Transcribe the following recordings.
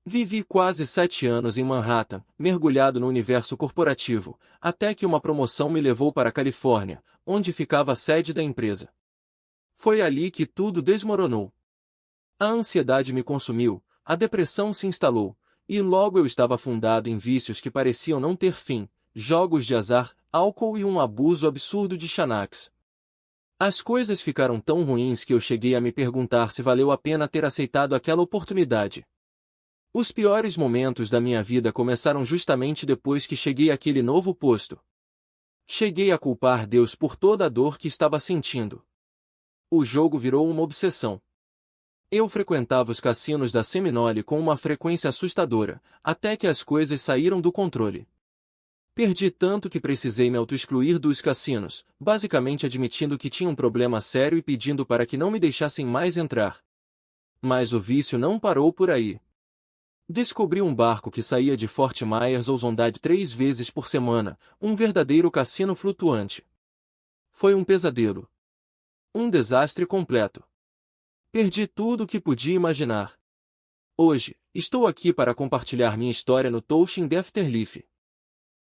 Vivi quase 7 anos em Manhattan, mergulhado no universo corporativo, até que uma promoção me levou para a Califórnia, onde ficava a sede da empresa. Foi ali que tudo desmoronou. A ansiedade me consumiu, a depressão se instalou, e logo eu estava afundado em vícios que pareciam não ter fim, jogos de azar, álcool e um abuso absurdo de Xanax. As coisas ficaram tão ruins que eu cheguei a me perguntar se valeu a pena ter aceitado aquela oportunidade. Os piores momentos da minha vida começaram justamente depois que cheguei àquele novo posto. Cheguei a culpar Deus por toda a dor que estava sentindo. O jogo virou uma obsessão. Eu frequentava os cassinos da Seminole com uma frequência assustadora, até que as coisas saíram do controle. Perdi tanto que precisei me auto-excluir dos cassinos, basicamente admitindo que tinha um problema sério e pedindo para que não me deixassem mais entrar. Mas o vício não parou por aí. Descobri um barco que saía de Fort Myers ou Zondade 3 vezes por semana, um verdadeiro cassino flutuante. Foi um pesadelo. Um desastre completo. Perdi tudo o que podia imaginar. Hoje, estou aqui para compartilhar minha história no Touching the Afterlife.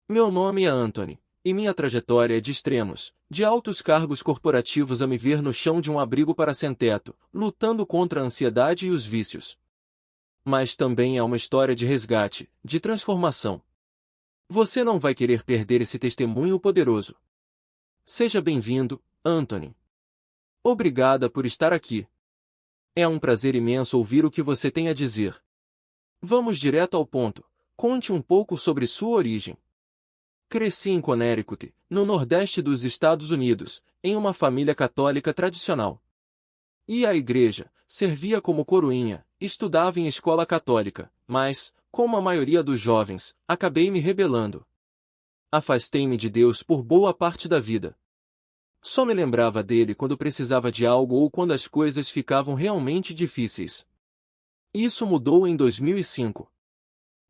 Meu nome é Anthony, e minha trajetória é de extremos, de altos cargos corporativos a me ver no chão de um abrigo para sem-teto, lutando contra a ansiedade e os vícios. Mas também é uma história de resgate, de transformação. Você não vai querer perder esse testemunho poderoso. Seja bem-vindo, Anthony. Obrigada por estar aqui. É um prazer imenso ouvir o que você tem a dizer. Vamos direto ao ponto. Conte um pouco sobre sua origem. Cresci em Connecticut, no nordeste dos Estados Unidos, em uma família católica tradicional. Ia à igreja, servia como coroinha, estudava em escola católica, mas, como a maioria dos jovens, acabei me rebelando. Afastei-me de Deus por boa parte da vida. Só me lembrava dele quando precisava de algo ou quando as coisas ficavam realmente difíceis. Isso mudou em 2005.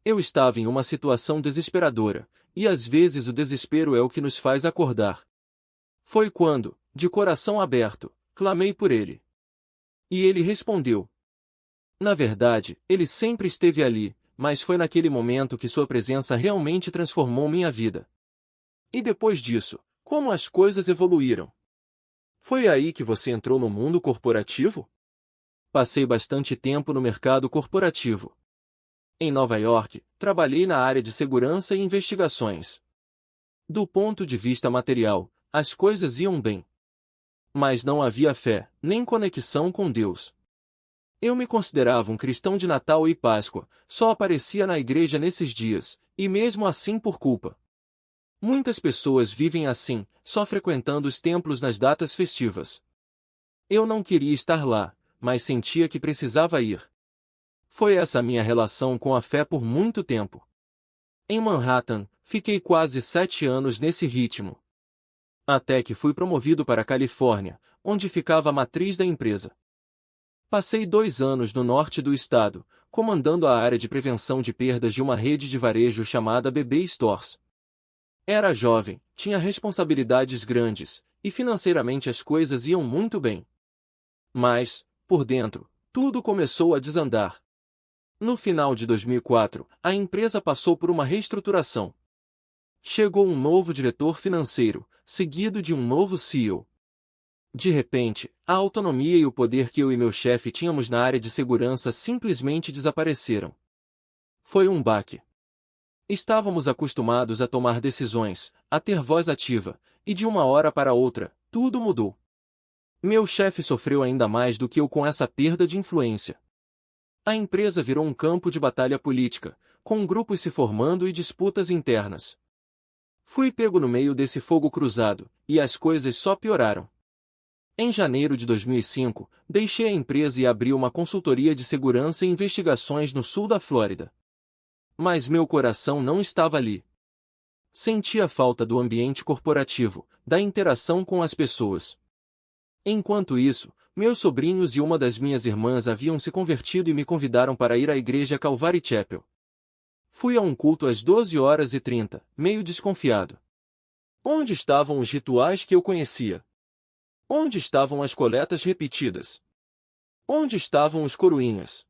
Eu estava em uma situação desesperadora, e às vezes o desespero é o que nos faz acordar. Foi quando, de coração aberto, clamei por ele. E ele respondeu. Na verdade, ele sempre esteve ali, mas foi naquele momento que sua presença realmente transformou minha vida. E depois disso, como as coisas evoluíram? Foi aí que você entrou no mundo corporativo? Passei bastante tempo no mercado corporativo. Em Nova York, trabalhei na área de segurança e investigações. Do ponto de vista material, as coisas iam bem. Mas não havia fé, nem conexão com Deus. Eu me considerava um cristão de Natal e Páscoa, só aparecia na igreja nesses dias, e mesmo assim por culpa. Muitas pessoas vivem assim, só frequentando os templos nas datas festivas. Eu não queria estar lá, mas sentia que precisava ir. Foi essa a minha relação com a fé por muito tempo. Em Manhattan, fiquei quase 7 anos nesse ritmo. Até que fui promovido para a Califórnia, onde ficava a matriz da empresa. Passei 2 anos no norte do estado, comandando a área de prevenção de perdas de uma rede de varejo chamada BB Stores. Era jovem, tinha responsabilidades grandes, e financeiramente as coisas iam muito bem. Mas, por dentro, tudo começou a desandar. No final de 2004, a empresa passou por uma reestruturação. Chegou um novo diretor financeiro, seguido de um novo CEO. De repente, a autonomia e o poder que eu e meu chefe tínhamos na área de segurança simplesmente desapareceram. Foi um baque. Estávamos acostumados a tomar decisões, a ter voz ativa, e de uma hora para outra, tudo mudou. Meu chefe sofreu ainda mais do que eu com essa perda de influência. A empresa virou um campo de batalha política, com grupos se formando e disputas internas. Fui pego no meio desse fogo cruzado, e as coisas só pioraram. Em janeiro de 2005, deixei a empresa e abri uma consultoria de segurança e investigações no sul da Flórida. Mas meu coração não estava ali. Sentia falta do ambiente corporativo, da interação com as pessoas. Enquanto isso, meus sobrinhos e uma das minhas irmãs haviam se convertido e me convidaram para ir à igreja Calvary Chapel. Fui a um culto às 12h30, meio desconfiado. Onde estavam os rituais que eu conhecia? Onde estavam as coletas repetidas? Onde estavam os coroinhas?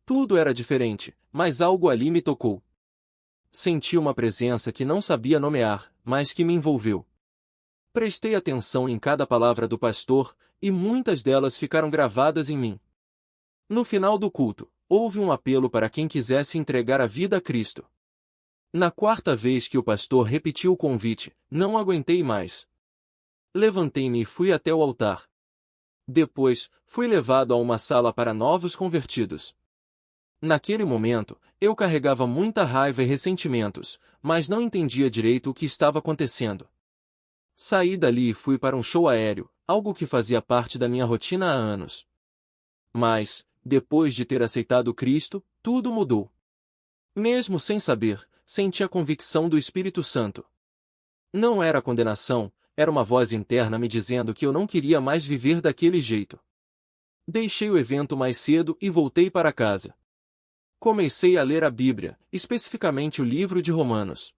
Tudo era diferente, mas algo ali me tocou. Senti uma presença que não sabia nomear, mas que me envolveu. Prestei atenção em cada palavra do pastor, e muitas delas ficaram gravadas em mim. No final do culto, houve um apelo para quem quisesse entregar a vida a Cristo. Na quarta vez que o pastor repetiu o convite, não aguentei mais. Levantei-me e fui até o altar. Depois, fui levado a uma sala para novos convertidos. Naquele momento, eu carregava muita raiva e ressentimentos, mas não entendia direito o que estava acontecendo. Saí dali e fui para um show aéreo, algo que fazia parte da minha rotina há anos. Mas, depois de ter aceitado Cristo, tudo mudou. Mesmo sem saber, senti a convicção do Espírito Santo. Não era condenação, era uma voz interna me dizendo que eu não queria mais viver daquele jeito. Deixei o evento mais cedo e voltei para casa. Comecei a ler a Bíblia, especificamente o livro de Romanos.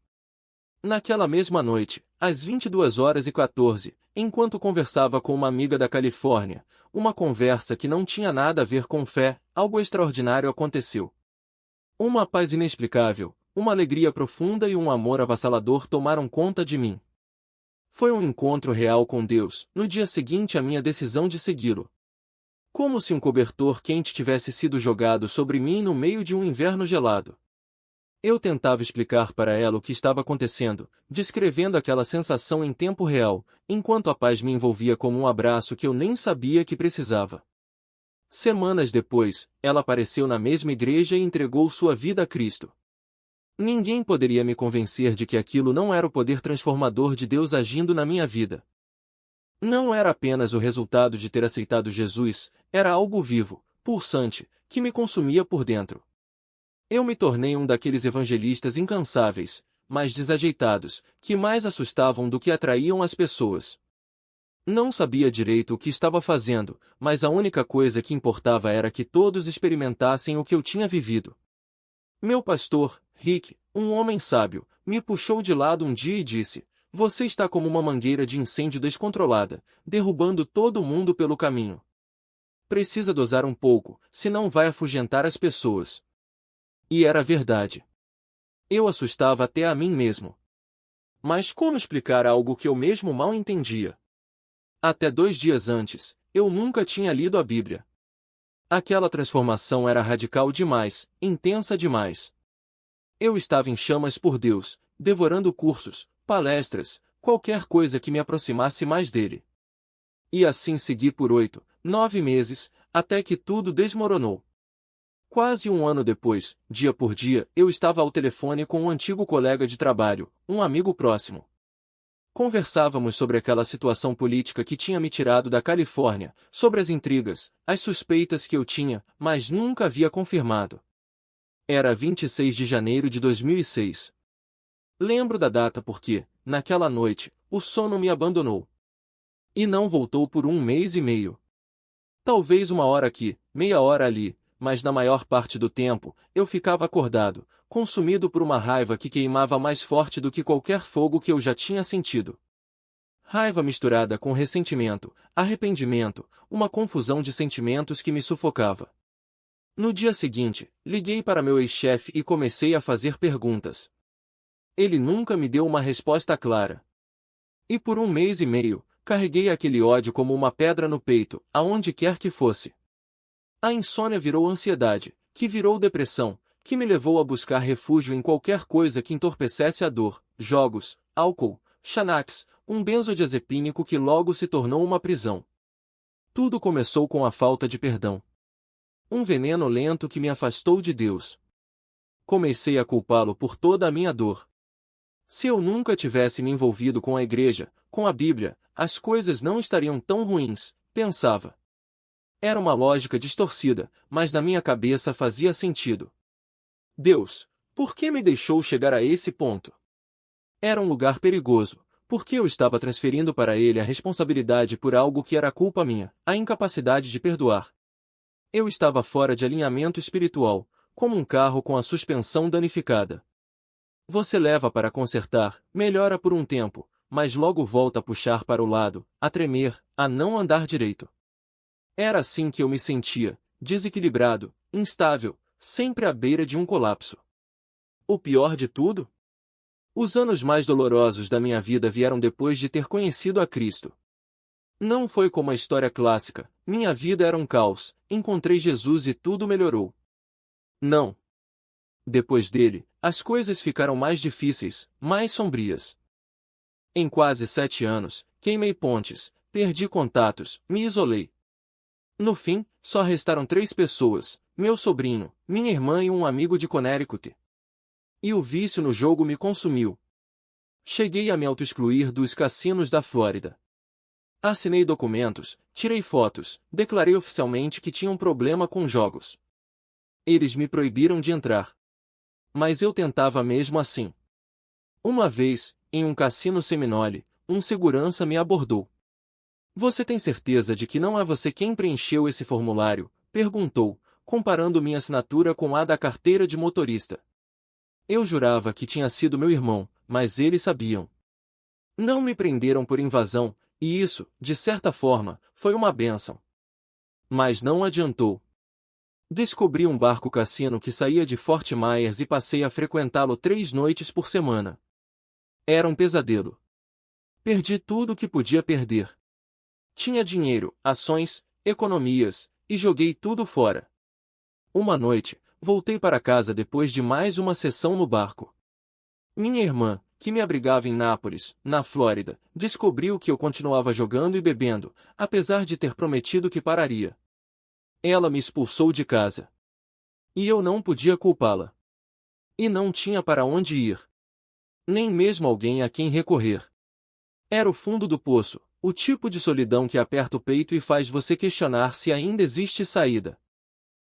Naquela mesma noite, às 22h14, enquanto conversava com uma amiga da Califórnia, uma conversa que não tinha nada a ver com fé, algo extraordinário aconteceu. Uma paz inexplicável, uma alegria profunda e um amor avassalador tomaram conta de mim. Foi um encontro real com Deus, no dia seguinte à minha decisão de segui-lo. Como se um cobertor quente tivesse sido jogado sobre mim no meio de um inverno gelado. Eu tentava explicar para ela o que estava acontecendo, descrevendo aquela sensação em tempo real, enquanto a paz me envolvia como um abraço que eu nem sabia que precisava. Semanas depois, ela apareceu na mesma igreja e entregou sua vida a Cristo. Ninguém poderia me convencer de que aquilo não era o poder transformador de Deus agindo na minha vida. Não era apenas o resultado de ter aceitado Jesus, era algo vivo, pulsante, que me consumia por dentro. Eu me tornei um daqueles evangelistas incansáveis, mas desajeitados, que mais assustavam do que atraíam as pessoas. Não sabia direito o que estava fazendo, mas a única coisa que importava era que todos experimentassem o que eu tinha vivido. Meu pastor, Rick, um homem sábio, me puxou de lado um dia e disse: "Você está como uma mangueira de incêndio descontrolada, derrubando todo mundo pelo caminho. Precisa dosar um pouco, senão vai afugentar as pessoas." E era verdade. Eu assustava até a mim mesmo. Mas como explicar algo que eu mesmo mal entendia? Até 2 dias antes, eu nunca tinha lido a Bíblia. Aquela transformação era radical demais, intensa demais. Eu estava em chamas por Deus, devorando cursos, palestras, qualquer coisa que me aproximasse mais dele. E assim segui por 8, 9 meses, até que tudo desmoronou. Quase um ano depois, dia por dia, eu estava ao telefone com um antigo colega de trabalho, um amigo próximo. Conversávamos sobre aquela situação política que tinha me tirado da Califórnia, sobre as intrigas, as suspeitas que eu tinha, mas nunca havia confirmado. Era 26 de janeiro de 2006. Lembro da data porque, naquela noite, o sono me abandonou. E não voltou por 1 mês e meio. Talvez 1 hora aqui, meia hora ali, mas na maior parte do tempo, eu ficava acordado, consumido por uma raiva que queimava mais forte do que qualquer fogo que eu já tinha sentido. Raiva misturada com ressentimento, arrependimento, uma confusão de sentimentos que me sufocava. No dia seguinte, liguei para meu ex-chefe e comecei a fazer perguntas. Ele nunca me deu uma resposta clara. E por 1 mês e meio, carreguei aquele ódio como uma pedra no peito, aonde quer que fosse. A insônia virou ansiedade, que virou depressão, que me levou a buscar refúgio em qualquer coisa que entorpecesse a dor, jogos, álcool, Xanax, um benzodiazepínico que logo se tornou uma prisão. Tudo começou com a falta de perdão. Um veneno lento que me afastou de Deus. Comecei a culpá-lo por toda a minha dor. Se eu nunca tivesse me envolvido com a igreja, com a Bíblia, as coisas não estariam tão ruins, pensava. Era uma lógica distorcida, mas na minha cabeça fazia sentido. Deus, por que me deixou chegar a esse ponto? Era um lugar perigoso, porque eu estava transferindo para ele a responsabilidade por algo que era culpa minha, a incapacidade de perdoar. Eu estava fora de alinhamento espiritual, como um carro com a suspensão danificada. Você leva para consertar, melhora por um tempo, mas logo volta a puxar para o lado, a tremer, a não andar direito. Era assim que eu me sentia, desequilibrado, instável, sempre à beira de um colapso. O pior de tudo? Os anos mais dolorosos da minha vida vieram depois de ter conhecido a Cristo. Não foi como a história clássica, minha vida era um caos, encontrei Jesus e tudo melhorou. Não. Depois dele, as coisas ficaram mais difíceis, mais sombrias. Em quase 7 anos, queimei pontes, perdi contatos, me isolei. No fim, só restaram 3 pessoas, meu sobrinho, minha irmã e um amigo de Connecticut. E o vício no jogo me consumiu. Cheguei a me auto-excluir dos cassinos da Flórida. Assinei documentos, tirei fotos, declarei oficialmente que tinha um problema com jogos. Eles me proibiram de entrar. Mas eu tentava mesmo assim. Uma vez, em um cassino Seminole, um segurança me abordou. "Você tem certeza de que não é você quem preencheu esse formulário?", perguntou, comparando minha assinatura com a da carteira de motorista. Eu jurava que tinha sido meu irmão, mas eles sabiam. Não me prenderam por invasão, e isso, de certa forma, foi uma bênção. Mas não adiantou. Descobri um barco-cassino que saía de Fort Myers e passei a frequentá-lo 3 noites por semana. Era um pesadelo. Perdi tudo o que podia perder. Tinha dinheiro, ações, economias, e joguei tudo fora. Uma noite, voltei para casa depois de mais uma sessão no barco. Minha irmã, que me abrigava em Nápoles, na Flórida, descobriu que eu continuava jogando e bebendo, apesar de ter prometido que pararia. Ela me expulsou de casa. E eu não podia culpá-la. E não tinha para onde ir. Nem mesmo alguém a quem recorrer. Era o fundo do poço, o tipo de solidão que aperta o peito e faz você questionar se ainda existe saída.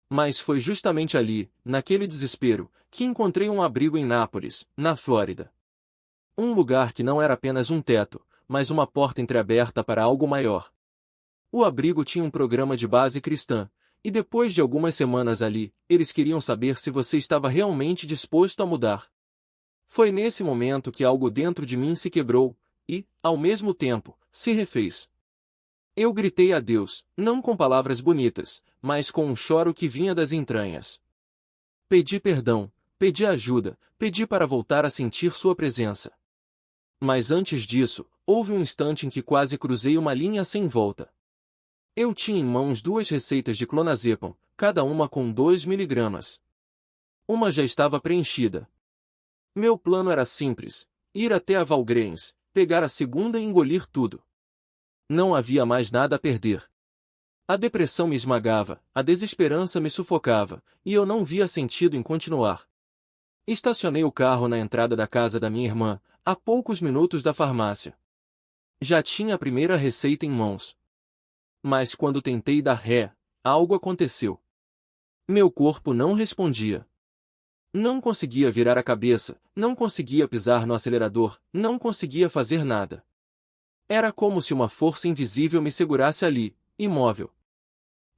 Mas foi justamente ali, naquele desespero, que encontrei um abrigo em Nápoles, na Flórida. Um lugar que não era apenas um teto, mas uma porta entreaberta para algo maior. O abrigo tinha um programa de base cristã, e depois de algumas semanas ali, eles queriam saber se você estava realmente disposto a mudar. Foi nesse momento que algo dentro de mim se quebrou, e, ao mesmo tempo, se refez. Eu gritei a Deus, não com palavras bonitas, mas com um choro que vinha das entranhas. Pedi perdão, pedi ajuda, pedi para voltar a sentir sua presença. Mas antes disso, houve um instante em que quase cruzei uma linha sem volta. Eu tinha em mãos 2 receitas de clonazepam, cada uma com 2 miligramas. Uma já estava preenchida. Meu plano era simples: ir até a Walgreens, pegar a segunda e engolir tudo. Não havia mais nada a perder. A depressão me esmagava, a desesperança me sufocava, e eu não via sentido em continuar. Estacionei o carro na entrada da casa da minha irmã, a poucos minutos da farmácia. Já tinha a primeira receita em mãos. Mas quando tentei dar ré, algo aconteceu. Meu corpo não respondia. Não conseguia virar a cabeça, não conseguia pisar no acelerador, não conseguia fazer nada. Era como se uma força invisível me segurasse ali, imóvel.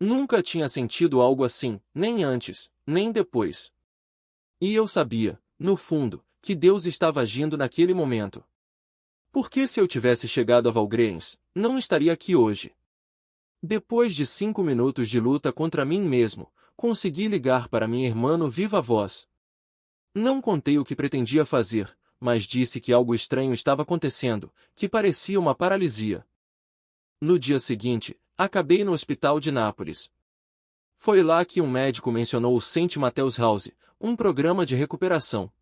Nunca tinha sentido algo assim, nem antes, nem depois. E eu sabia, no fundo, que Deus estava agindo naquele momento. Porque se eu tivesse chegado a Walgreens, não estaria aqui hoje. Depois de 5 minutos de luta contra mim mesmo, consegui ligar para minha irmã no viva voz. Não contei o que pretendia fazer, mas disse que algo estranho estava acontecendo, que parecia uma paralisia. No dia seguinte, acabei no hospital de Nápoles. Foi lá que um médico mencionou o St. Matthew's House, um programa de recuperação.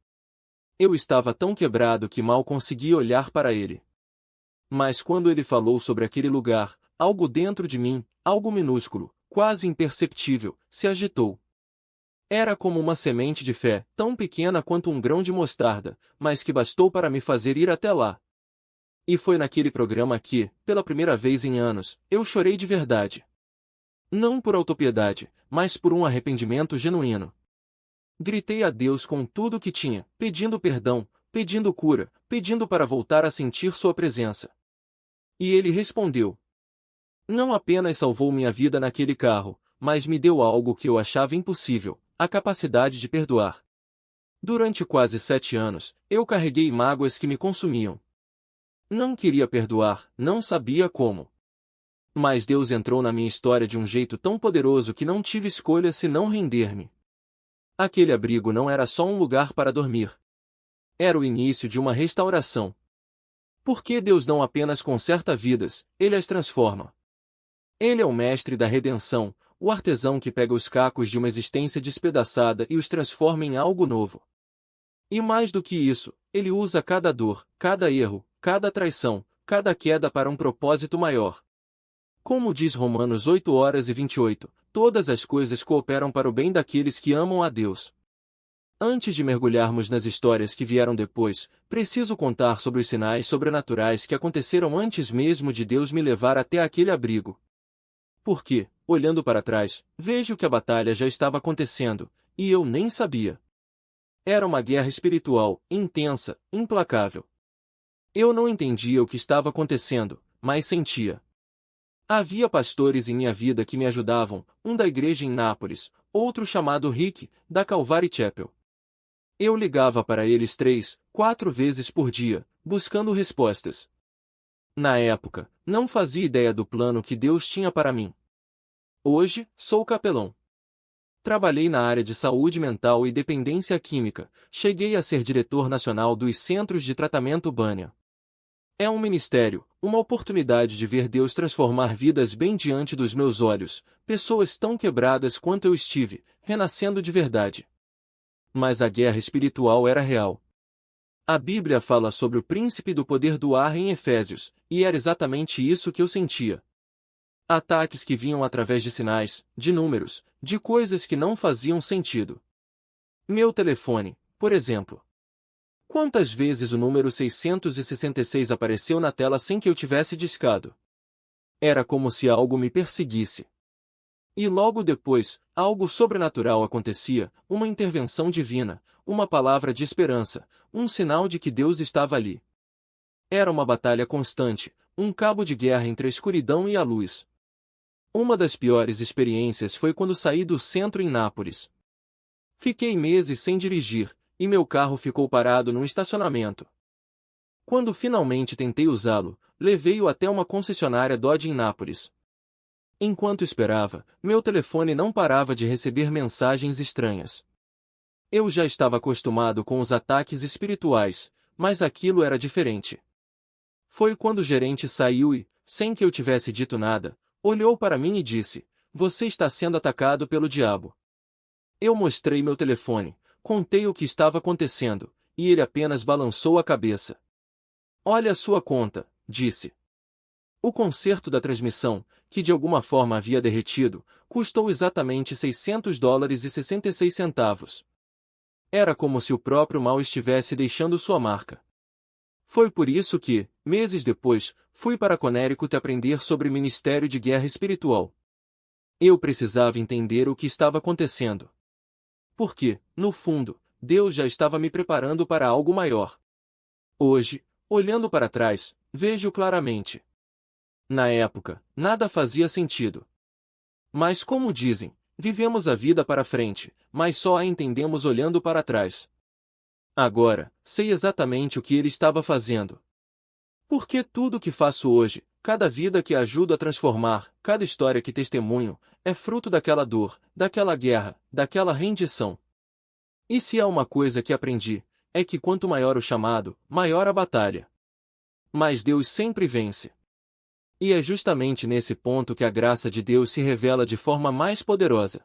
Eu estava tão quebrado que mal conseguia olhar para ele. Mas quando ele falou sobre aquele lugar, algo dentro de mim, algo minúsculo, quase imperceptível, se agitou. Era como uma semente de fé, tão pequena quanto um grão de mostarda, mas que bastou para me fazer ir até lá. E foi naquele programa que, pela primeira vez em anos, eu chorei de verdade. Não por autopiedade, mas por um arrependimento genuíno. Gritei a Deus com tudo o que tinha, pedindo perdão, pedindo cura, pedindo para voltar a sentir sua presença. E ele respondeu. Não apenas salvou minha vida naquele carro, mas me deu algo que eu achava impossível: a capacidade de perdoar. Durante quase 7 anos, eu carreguei mágoas que me consumiam. Não queria perdoar, não sabia como. Mas Deus entrou na minha história de um jeito tão poderoso que não tive escolha senão render-me. Aquele abrigo não era só um lugar para dormir. Era o início de uma restauração. Porque Deus não apenas conserta vidas, Ele as transforma. Ele é o mestre da redenção, o artesão que pega os cacos de uma existência despedaçada e os transforma em algo novo. E mais do que isso, Ele usa cada dor, cada erro, cada traição, cada queda para um propósito maior. Como diz Romanos 8:28, todas as coisas cooperam para o bem daqueles que amam a Deus. Antes de mergulharmos nas histórias que vieram depois, preciso contar sobre os sinais sobrenaturais que aconteceram antes mesmo de Deus me levar até aquele abrigo. Porque, olhando para trás, vejo que a batalha já estava acontecendo, e eu nem sabia. Era uma guerra espiritual, intensa, implacável. Eu não entendia o que estava acontecendo, mas sentia. Havia pastores em minha vida que me ajudavam, um da igreja em Nápoles, outro chamado Rick, da Calvary Chapel. Eu ligava para eles 3, 4 vezes por dia, buscando respostas. Na época, não fazia ideia do plano que Deus tinha para mim. Hoje, sou capelão. Trabalhei na área de saúde mental e dependência química, cheguei a ser diretor nacional dos Centros de Tratamento Bânia. É um ministério, uma oportunidade de ver Deus transformar vidas bem diante dos meus olhos, pessoas tão quebradas quanto eu estive, renascendo de verdade. Mas a guerra espiritual era real. A Bíblia fala sobre o príncipe do poder do ar em Efésios, e era exatamente isso que eu sentia. Ataques que vinham através de sinais, de números, de coisas que não faziam sentido. Meu telefone, por exemplo. Quantas vezes o número 666 apareceu na tela sem que eu tivesse discado? Era como se algo me perseguisse. E logo depois, algo sobrenatural acontecia, uma intervenção divina, uma palavra de esperança, um sinal de que Deus estava ali. Era uma batalha constante, um cabo de guerra entre a escuridão e a luz. Uma das piores experiências foi quando saí do centro em Nápoles. Fiquei meses sem dirigir, e meu carro ficou parado num estacionamento. Quando finalmente tentei usá-lo, levei-o até uma concessionária Dodge em Nápoles. Enquanto esperava, meu telefone não parava de receber mensagens estranhas. Eu já estava acostumado com os ataques espirituais, mas aquilo era diferente. Foi quando o gerente saiu e, sem que eu tivesse dito nada, olhou para mim e disse: "Você está sendo atacado pelo diabo." Eu mostrei meu telefone, contei o que estava acontecendo, e ele apenas balançou a cabeça. "Olha a sua conta", disse. O conserto da transmissão, que de alguma forma havia derretido, custou exatamente $600,66. Era como se o próprio mal estivesse deixando sua marca. Foi por isso que, meses depois, fui para Connecticut aprender sobre ministério de guerra espiritual. Eu precisava entender o que estava acontecendo. Porque, no fundo, Deus já estava me preparando para algo maior. Hoje, olhando para trás, vejo claramente. Na época, nada fazia sentido. Mas como dizem, vivemos a vida para frente, mas só a entendemos olhando para trás. Agora, sei exatamente o que ele estava fazendo. Porque tudo o que faço hoje, cada vida que ajudo a transformar, cada história que testemunho, é fruto daquela dor, daquela guerra, daquela rendição. E se há uma coisa que aprendi, é que quanto maior o chamado, maior a batalha. Mas Deus sempre vence. E é justamente nesse ponto que a graça de Deus se revela de forma mais poderosa.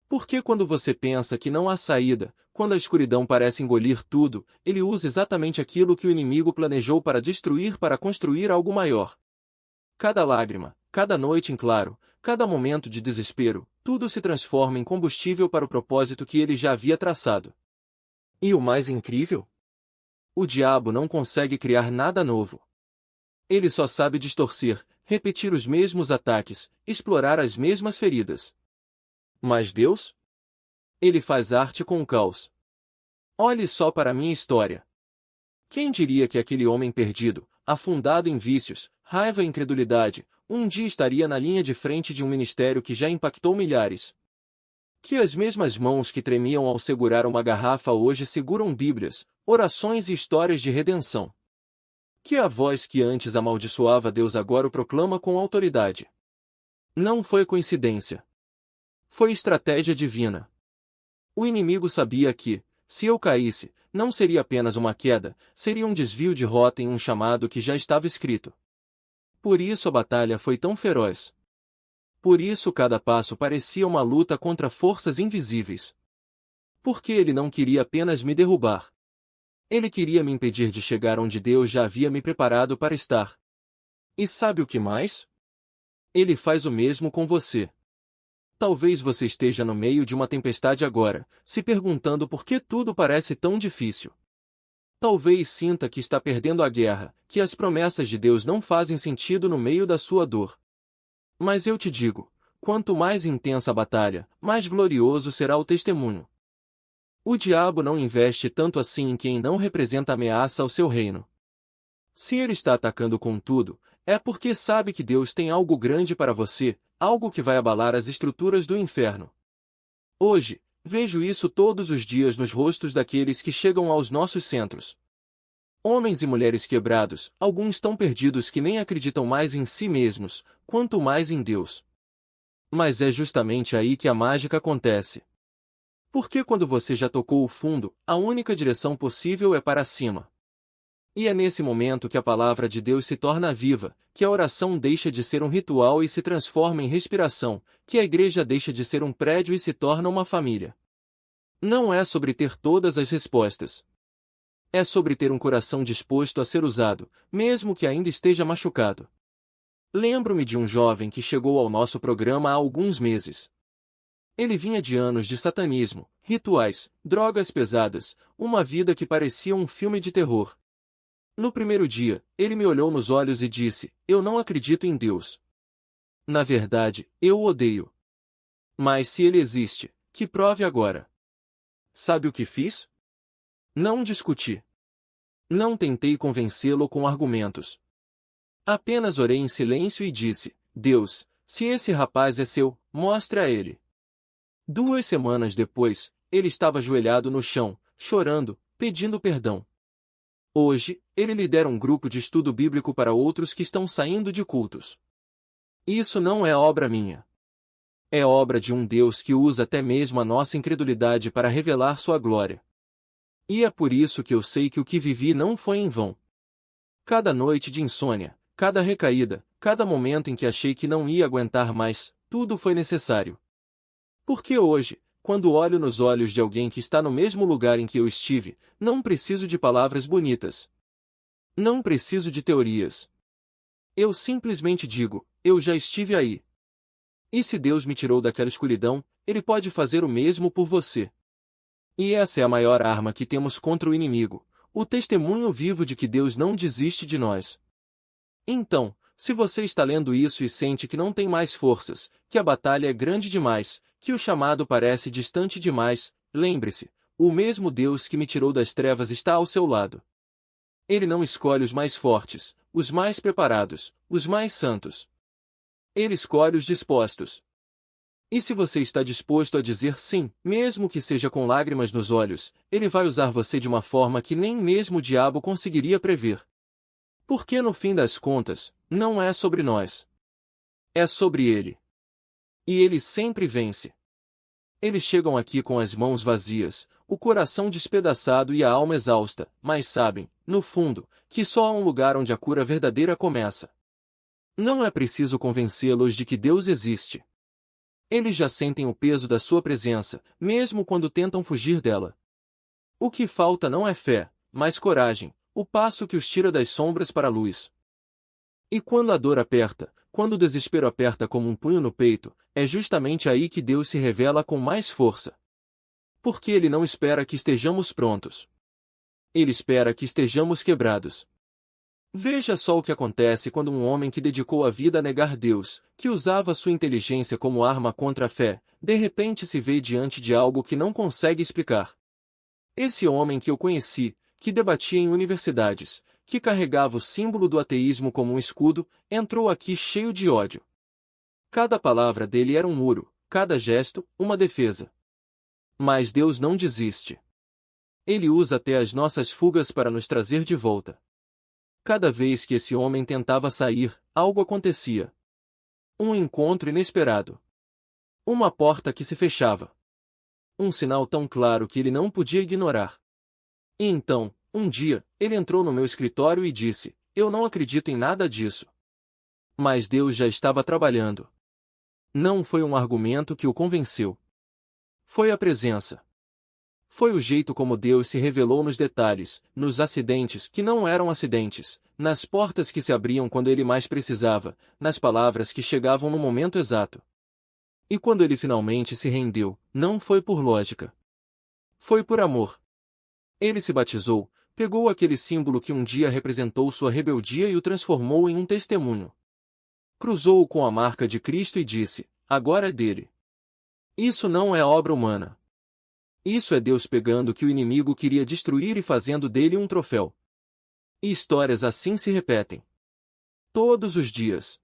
Porque quando você pensa que não há saída, quando a escuridão parece engolir tudo, ele usa exatamente aquilo que o inimigo planejou para destruir para construir algo maior. Cada lágrima, cada noite em claro, cada momento de desespero, tudo se transforma em combustível para o propósito que ele já havia traçado. E o mais incrível? O diabo não consegue criar nada novo. Ele só sabe distorcer, repetir os mesmos ataques, explorar as mesmas feridas. Mas Deus? Ele faz arte com o caos. Olhe só para a minha história. Quem diria que aquele homem perdido, afundado em vícios, raiva e incredulidade, um dia estaria na linha de frente de um ministério que já impactou milhares? Que as mesmas mãos que tremiam ao segurar uma garrafa hoje seguram Bíblias, orações e histórias de redenção. Que a voz que antes amaldiçoava Deus agora o proclama com autoridade. Não foi coincidência. Foi estratégia divina. O inimigo sabia que, se eu caísse, não seria apenas uma queda, seria um desvio de rota em um chamado que já estava escrito. Por isso a batalha foi tão feroz. Por isso cada passo parecia uma luta contra forças invisíveis. Porque ele não queria apenas me derrubar. Ele queria me impedir de chegar onde Deus já havia me preparado para estar. E sabe o que mais? Ele faz o mesmo com você. Talvez você esteja no meio de uma tempestade agora, se perguntando por que tudo parece tão difícil. Talvez sinta que está perdendo a guerra, que as promessas de Deus não fazem sentido no meio da sua dor. Mas eu te digo, quanto mais intensa a batalha, mais glorioso será o testemunho. O diabo não investe tanto assim em quem não representa ameaça ao seu reino. Se ele está atacando com tudo, é porque sabe que Deus tem algo grande para você, algo que vai abalar as estruturas do inferno. Hoje, vejo isso todos os dias nos rostos daqueles que chegam aos nossos centros. Homens e mulheres quebrados, alguns tão perdidos que nem acreditam mais em si mesmos, quanto mais em Deus. Mas é justamente aí que a mágica acontece. Porque quando você já tocou o fundo, a única direção possível é para cima. E é nesse momento que a palavra de Deus se torna viva, que a oração deixa de ser um ritual e se transforma em respiração, que a igreja deixa de ser um prédio e se torna uma família. Não é sobre ter todas as respostas. É sobre ter um coração disposto a ser usado, mesmo que ainda esteja machucado. Lembro-me de um jovem que chegou ao nosso programa há alguns meses. Ele vinha de anos de satanismo, rituais, drogas pesadas, uma vida que parecia um filme de terror. No primeiro dia, ele me olhou nos olhos e disse: "Eu não acredito em Deus. Na verdade, eu o odeio. Mas se ele existe, que prove agora." Sabe o que fiz? Não discuti. Não tentei convencê-lo com argumentos. Apenas orei em silêncio e disse: "Deus, se esse rapaz é seu, mostre a ele." 2 semanas depois, ele estava ajoelhado no chão, chorando, pedindo perdão. Hoje, ele lidera um grupo de estudo bíblico para outros que estão saindo de cultos. Isso não é obra minha. É obra de um Deus que usa até mesmo a nossa incredulidade para revelar sua glória. E é por isso que eu sei que o que vivi não foi em vão. Cada noite de insônia, cada recaída, cada momento em que achei que não ia aguentar mais, tudo foi necessário. Porque hoje, quando olho nos olhos de alguém que está no mesmo lugar em que eu estive, não preciso de palavras bonitas. Não preciso de teorias. Eu simplesmente digo: eu já estive aí. E se Deus me tirou daquela escuridão, Ele pode fazer o mesmo por você. E essa é a maior arma que temos contra o inimigo, o testemunho vivo de que Deus não desiste de nós. Então, se você está lendo isso e sente que não tem mais forças, que a batalha é grande demais, que o chamado parece distante demais, lembre-se, o mesmo Deus que me tirou das trevas está ao seu lado. Ele não escolhe os mais fortes, os mais preparados, os mais santos. Ele escolhe os dispostos. E se você está disposto a dizer sim, mesmo que seja com lágrimas nos olhos, Ele vai usar você de uma forma que nem mesmo o diabo conseguiria prever. Porque no fim das contas, não é sobre nós. É sobre Ele. E Ele sempre vence. Eles chegam aqui com as mãos vazias, o coração despedaçado e a alma exausta, mas sabem, no fundo, que só há um lugar onde a cura verdadeira começa. Não é preciso convencê-los de que Deus existe. Eles já sentem o peso da sua presença, mesmo quando tentam fugir dela. O que falta não é fé, mas coragem, o passo que os tira das sombras para a luz. E quando a dor aperta, quando o desespero aperta como um punho no peito, é justamente aí que Deus se revela com mais força. Porque Ele não espera que estejamos prontos. Ele espera que estejamos quebrados. Veja só o que acontece quando um homem que dedicou a vida a negar Deus, que usava sua inteligência como arma contra a fé, de repente se vê diante de algo que não consegue explicar. Esse homem que eu conheci, que debatia em universidades, que carregava o símbolo do ateísmo como um escudo, entrou aqui cheio de ódio. Cada palavra dele era um muro, cada gesto, uma defesa. Mas Deus não desiste. Ele usa até as nossas fugas para nos trazer de volta. Cada vez que esse homem tentava sair, algo acontecia. Um encontro inesperado. Uma porta que se fechava. um sinal tão claro que ele não podia ignorar. E então, um dia, ele entrou no meu escritório e disse: "Eu não acredito em nada disso." Mas Deus já estava trabalhando. Não foi um argumento que o convenceu. Foi a presença. Foi o jeito como Deus se revelou nos detalhes, nos acidentes que não eram acidentes, nas portas que se abriam quando ele mais precisava, nas palavras que chegavam no momento exato. E quando ele finalmente se rendeu, não foi por lógica. Foi por amor. Ele se batizou, pegou aquele símbolo que um dia representou sua rebeldia e o transformou em um testemunho. Cruzou-o com a marca de Cristo e disse: "Agora é dele." Isso não é obra humana. Isso é Deus pegando o que o inimigo queria destruir e fazendo dele um troféu. E histórias assim se repetem. Todos os dias.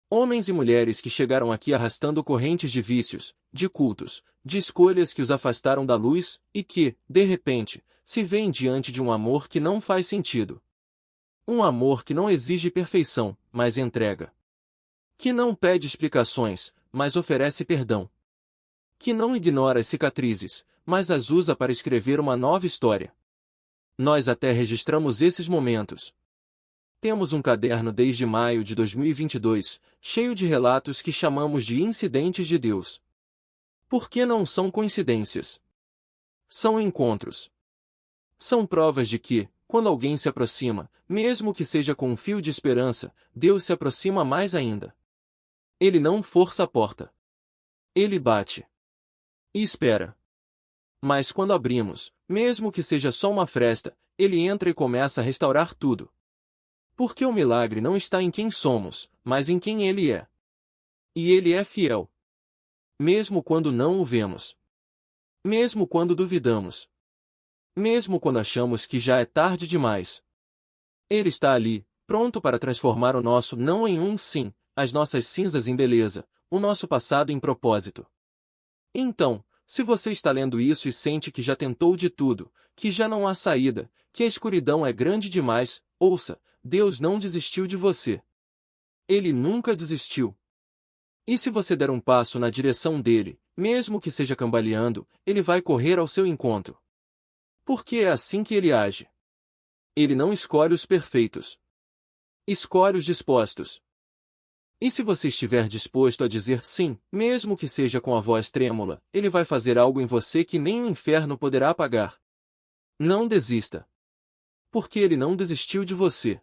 Homens e mulheres que chegaram aqui arrastando correntes de vícios, de cultos, de escolhas que os afastaram da luz, e que, de repente, se veem diante de um amor que não faz sentido. Um amor que não exige perfeição, mas entrega. Que não pede explicações, mas oferece perdão. Que não ignora as cicatrizes, mas as usa para escrever uma nova história. Nós até registramos esses momentos. Temos um caderno desde maio de 2022, cheio de relatos que chamamos de incidentes de Deus. Porque não são coincidências. São encontros. São provas de que, quando alguém se aproxima, mesmo que seja com um fio de esperança, Deus se aproxima mais ainda. Ele não força a porta. Ele bate. E espera. Mas quando abrimos, mesmo que seja só uma fresta, ele entra e começa a restaurar tudo. Porque o milagre não está em quem somos, mas em quem ele é. E ele é fiel. Mesmo quando não o vemos. Mesmo quando duvidamos. Mesmo quando achamos que já é tarde demais. Ele está ali, pronto para transformar o nosso não em um sim, as nossas cinzas em beleza, o nosso passado em propósito. Então, se você está lendo isso e sente que já tentou de tudo, que já não há saída, que a escuridão é grande demais, ouça, Deus não desistiu de você. Ele nunca desistiu. E se você der um passo na direção dele, mesmo que seja cambaleando, ele vai correr ao seu encontro. Porque é assim que ele age. Ele não escolhe os perfeitos. Escolhe os dispostos. E se você estiver disposto a dizer sim, mesmo que seja com a voz trêmula, ele vai fazer algo em você que nem o inferno poderá apagar. Não desista. Porque ele não desistiu de você.